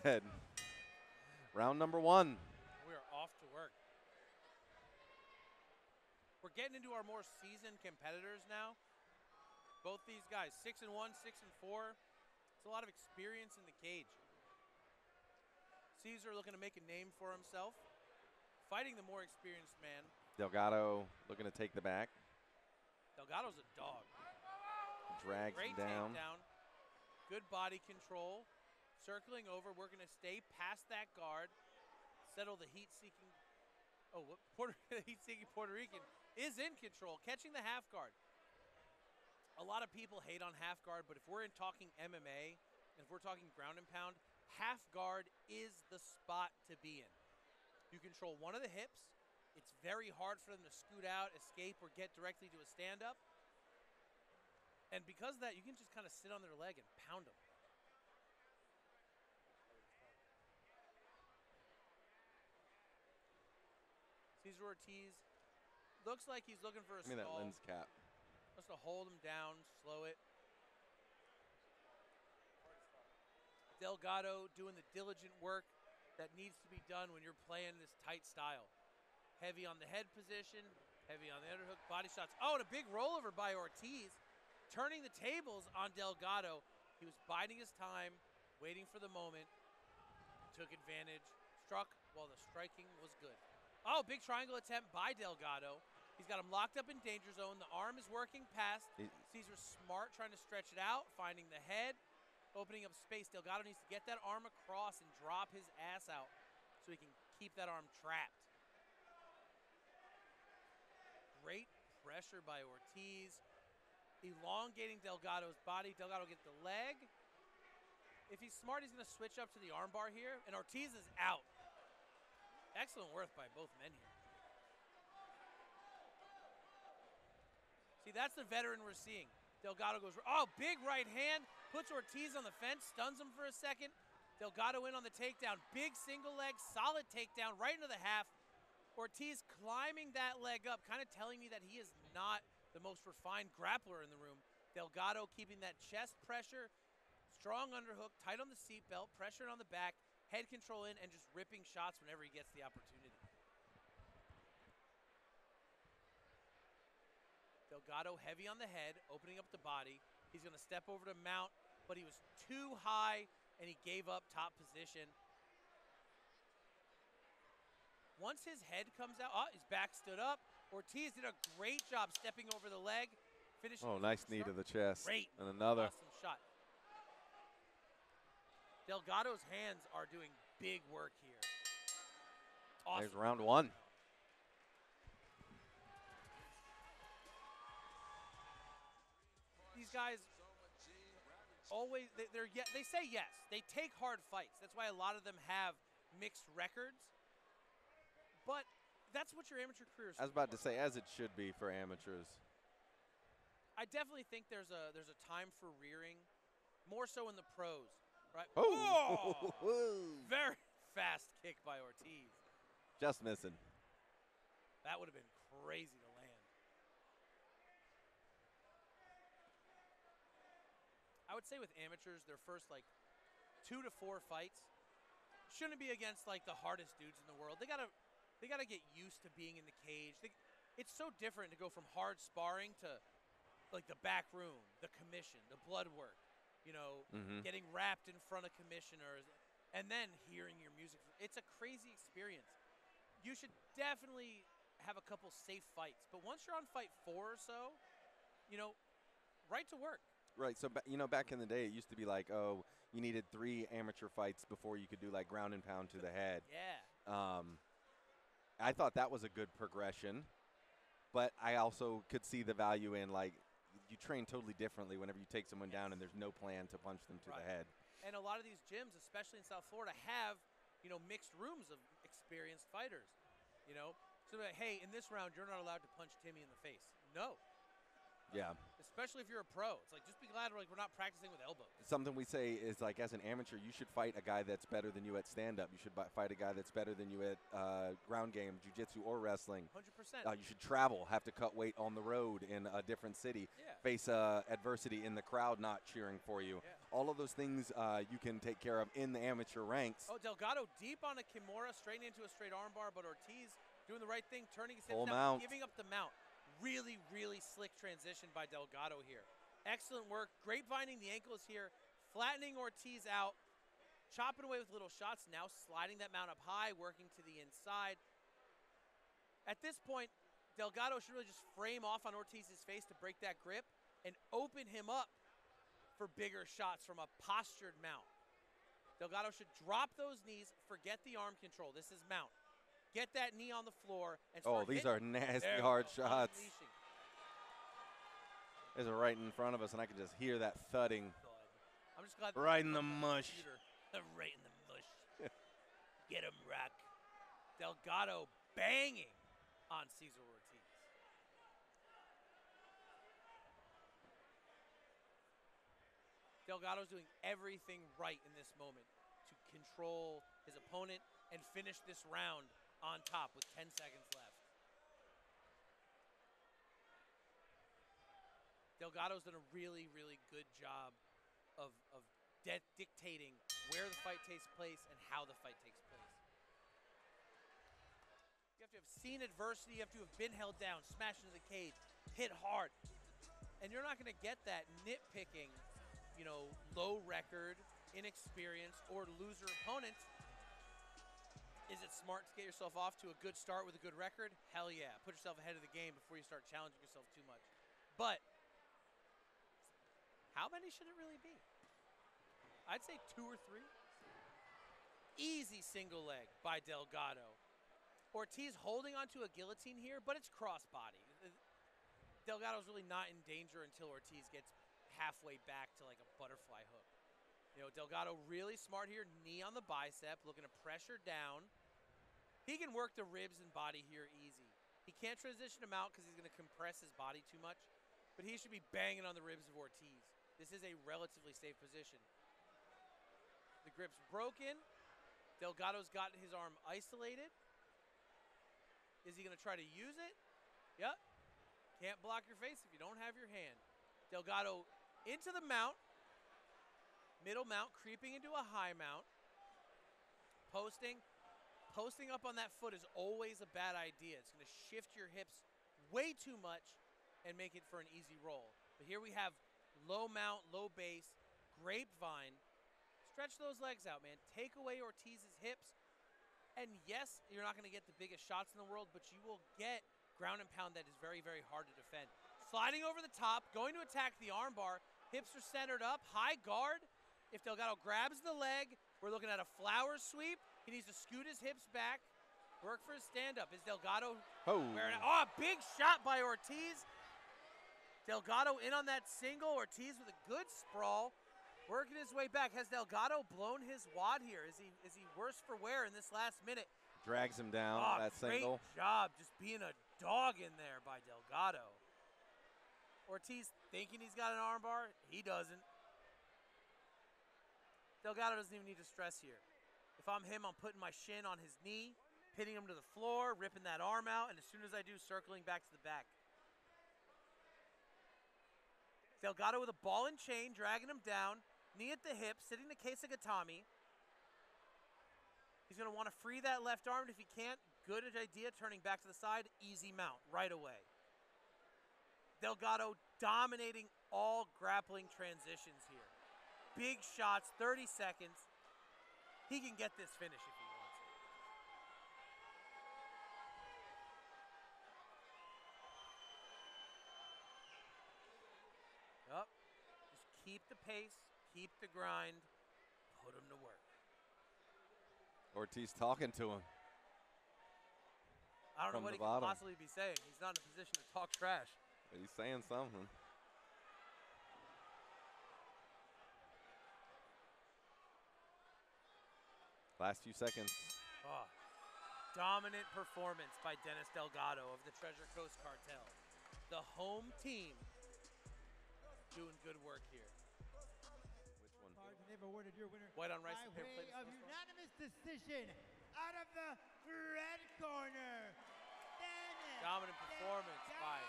said. Round number 1. We are off to work. We're getting into our more seasoned competitors now. Both these guys, 6-1, 6-4. It's a lot of experience in the cage. Caesar looking to make a name for himself, fighting the more experienced man. Delgado looking to take the back. Delgado's a dog. Drags Great him down. takedown. Good body control. Circling over, we're going to stay past that guard, settle the heat-seeking. Oh, what? The heat-seeking Puerto Rican is in control, catching the half guard. A lot of people hate on half guard, but if we're talking MMA, and if we're talking ground and pound, half guard is the spot to be in. You control one of the hips. It's very hard for them to scoot out, escape, or get directly to a stand-up. And because of that, you can just kind of sit on their leg and pound them. Cesar Ortiz looks like he's looking for a stall. Give me that lens cap. Just to hold him down, slow it. Delgado doing the diligent work that needs to be done when you're playing this tight style. Heavy on the head position, heavy on the underhook, body shots. Oh, and a big rollover by Ortiz, turning the tables on Delgado. He was biding his time, waiting for the moment, took advantage, struck while the striking was good. Oh, big triangle attempt by Delgado. He's got him locked up in danger zone. The arm is working past. Caesar's smart, trying to stretch it out, finding the head, opening up space. Delgado needs to get that arm across and drop his ass out so he can keep that arm trapped. Great pressure by Ortiz. Elongating Delgado's body. Delgado gets the leg. If he's smart, he's going to switch up to the armbar here, and Ortiz is out. Excellent work by both men here. See, that's the veteran we're seeing. Delgado goes, oh, big right hand, puts Ortiz on the fence, stuns him for a second. Delgado in on the takedown, big single leg, solid takedown right into the half. Ortiz climbing that leg up, kind of telling me that he is not the most refined grappler in the room. Delgado keeping that chest pressure, strong underhook, tight on the seatbelt, pressure on the back, head control in, and just ripping shots whenever he gets the opportunity. Delgado heavy on the head, opening up the body. He's going to step over to mount, but he was too high, and he gave up top position. Once his head comes out, his back stood up. Ortiz did a great job stepping over the leg, finishing. Oh, nice knee to the chest. Great. And another. Awesome shot. Delgado's hands are doing big work here. Awesome. There's round 1. These guys always, they say yes. They take hard fights. That's why a lot of them have mixed records. But that's what your amateur career is. I was about to say, as it should be for amateurs. I definitely think there's a time for rearing, more so in the pros, right? Oh! Very fast kick by Ortiz. Just missing. That would have been crazy to land. I would say with amateurs, their first 2 to 4 fights shouldn't be against the hardest dudes in the world. They gotta get used to being in the cage. It's so different to go from hard sparring to the back room, the commission, the blood work, getting wrapped in front of commissioners, and then hearing your music. It's a crazy experience. You should definitely have a couple safe fights. But once you're on fight 4 or so, right to work. Right. So, back in the day, it used to be you needed 3 amateur fights before you could do ground and pound to the head. Yeah. I thought that was a good progression, but I also could see the value in you train totally differently whenever you take someone down and there's no plan to punch them to the head. And a lot of these gyms, especially in South Florida, have mixed rooms of experienced fighters. So hey, in this round you're not allowed to punch Timmy in the face. No. Yeah. Especially if you're a pro. It's just be glad we're not practicing with elbows. Something we say is as an amateur, you should fight a guy that's better than you at stand-up. You should fight a guy that's better than you at ground game, jiu-jitsu, or wrestling. 100%. You should travel, have to cut weight on the road in a different city, face adversity in the crowd not cheering for you. Yeah. All of those things you can take care of in the amateur ranks. Oh, Delgado deep on a Kimura, straight into a straight armbar, but Ortiz doing the right thing, turning his hips Full down, mount. giving up the mount. Really, really slick transition by Delgado here. Excellent work. Grapevining the ankles here, flattening Ortiz out, chopping away with little shots, now sliding that mount up high, working to the inside. At this point, Delgado should really just frame off on Ortiz's face to break that grip and open him up for bigger shots from a postured mount. Delgado should drop those knees, forget the arm control. This is mount. Get that knee on the floor and start Oh, these hitting. are nasty There we hard go, shots. unleashing. These are right in front of us, and I can just hear that thudding. I'm just glad. Right in the mush. Right in the mush. Get him, Rock. Delgado banging on Cesar Ortiz. Delgado's doing everything right in this moment to control his opponent and finish this round on top with 10 seconds left. Delgado's done a really, really good job of dictating where the fight takes place and how the fight takes place. You have to have seen adversity. You have to have been held down, smashed into the cage, hit hard. And you're not going to get that nitpicking, low record, inexperienced, or loser opponent. Is it smart to get yourself off to a good start with a good record? Hell yeah. Put yourself ahead of the game before you start challenging yourself too much. But how many should it really be? I'd say 2 or 3. Easy single leg by Delgado. Ortiz holding onto a guillotine here, but it's crossbody. Delgado's really not in danger until Ortiz gets halfway back to like a butterfly hook. Delgado really smart here, knee on the bicep, looking to pressure down. He can work the ribs and body here easy. He can't transition him out because he's going to compress his body too much, but he should be banging on the ribs of Ortiz. This is a relatively safe position. The grip's broken. Delgado's got his arm isolated. Is he going to try to use it? Yep. Can't block your face if you don't have your hand. Delgado into the mount. Middle mount, creeping into a high mount. Posting. Posting up on that foot is always a bad idea. It's going to shift your hips way too much and make it for an easy roll. But here we have low mount, low base, grapevine. Stretch those legs out, man. Take away Ortiz's hips. And yes, you're not going to get the biggest shots in the world, but you will get ground and pound that is very, very hard to defend. Sliding over the top, going to attack the armbar. Hips are centered up, high guard. If Delgado grabs the leg, we're looking at a flower sweep. He needs to scoot his hips back, work for his stand-up. Is Delgado wearing it? Oh, a big shot by Ortiz. Delgado in on that single. Ortiz with a good sprawl, working his way back. Has Delgado blown his wad here? Is he worse for wear in this last minute? Drags him down, that single. Great job just being a dog in there by Delgado. Ortiz thinking he's got an armbar. He doesn't. Delgado doesn't even need to stress here. If I'm him, I'm putting my shin on his knee, pinning him to the floor, ripping that arm out, and as soon as I do, circling back to the back. Delgado with a ball and chain, dragging him down, knee at the hip, sitting the Keisugatami. He's going to want to free that left arm. If he can't, good idea, turning back to the side, easy mount right away. Delgado dominating all grappling transitions here. Big shots, 30 seconds. He can get this finish if he wants it. Yup. Just keep the pace, keep the grind, put him to work. Ortiz talking to him. I don't know what he could possibly be saying. He's not in a position to talk trash. But he's saying something. Last few seconds. Oh, dominant performance by Dennis Delgado of the Treasure Coast Cartel. The home team doing good work here. Which one? They've awarded your winner White on rice by and pair way plates. of unanimous decision out of the red corner. Dennis Dominant performance by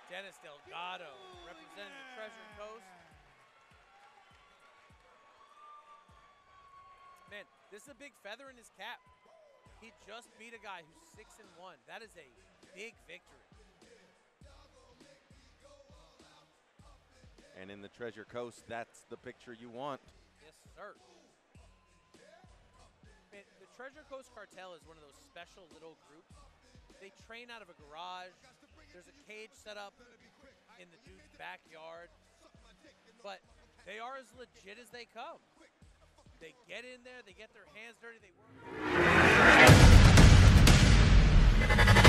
Dennis Delgado, representing the Treasure Coast. Man, this is a big feather in his cap. He just beat a guy who's 6-1. That is a big victory. And in the Treasure Coast, that's the picture you want. Yes, sir. Man, the Treasure Coast Cartel is one of those special little groups. They train out of a garage. There's a cage set up in the dude's backyard. But they are as legit as they come. They get in there, they get their hands dirty, they work.